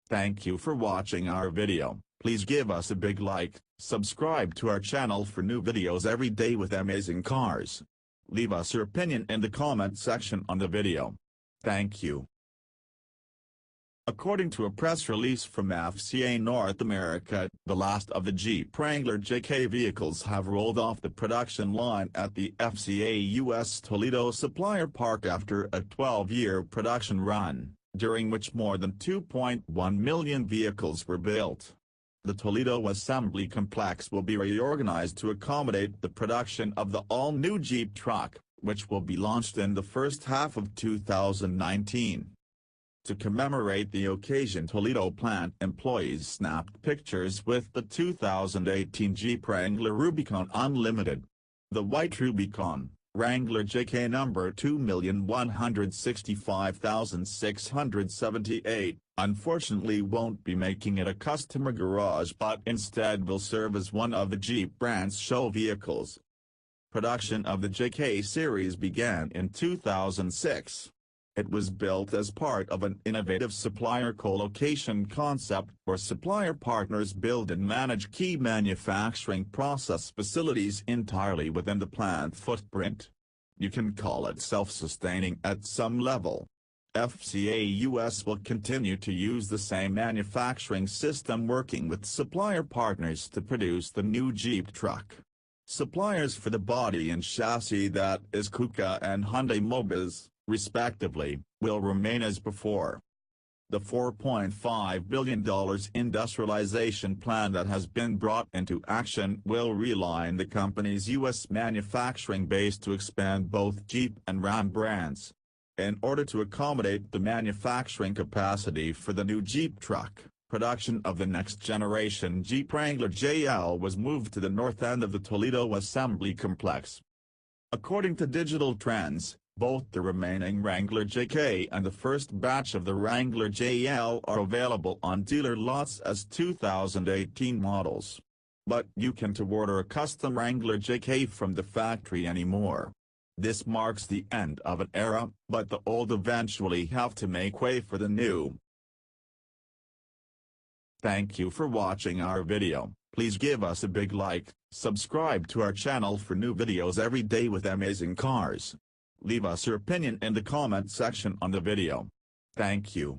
Thank you for watching our video. Please give us a big like, subscribe to our channel for new videos every day with amazing cars. Leave us your opinion in the comment section on the video. Thank you. According to a press release from FCA North America, the last of the Jeep Wrangler JK vehicles have rolled off the production line at the FCA U.S. Toledo Supplier Park after a 12-year production run, during which more than 2.1 million vehicles were built. The Toledo Assembly Complex will be reorganized to accommodate the production of the all-new Jeep truck, which will be launched in the first half of 2019. To commemorate the occasion, Toledo plant employees snapped pictures with the 2018 Jeep Wrangler Rubicon Unlimited. The white Rubicon, Wrangler JK number 2,165,678, unfortunately won't be making it a customer garage but instead will serve as one of the Jeep brand's show vehicles. Production of the JK series began in 2006. It was built as part of an innovative supplier co-location concept where supplier partners build and manage key manufacturing process facilities entirely within the plant footprint. You can call it self-sustaining at some level. FCA U.S. will continue to use the same manufacturing system, working with supplier partners to produce the new Jeep truck. Suppliers for the body and chassis, that is Kuka and Hyundai Mobis, respectively, will remain as before. The $4.5 billion industrialization plan that has been brought into action will realign the company's U.S. manufacturing base to expand both Jeep and Ram brands. In order to accommodate the manufacturing capacity for the new Jeep truck, production of the next-generation Jeep Wrangler JK was moved to the north end of the Toledo Assembly Complex. According to Digital Trends, both the remaining Wrangler JK and the first batch of the Wrangler JK are available on dealer lots as 2018 models. But you can't order a custom Wrangler JK from the factory anymore. This marks the end of an era, but the old eventually have to make way for the new. Thank you for watching our video. Please give us a big like, subscribe to our channel for new videos every day with amazing cars. Leave us your opinion in the comment section on the video. Thank you.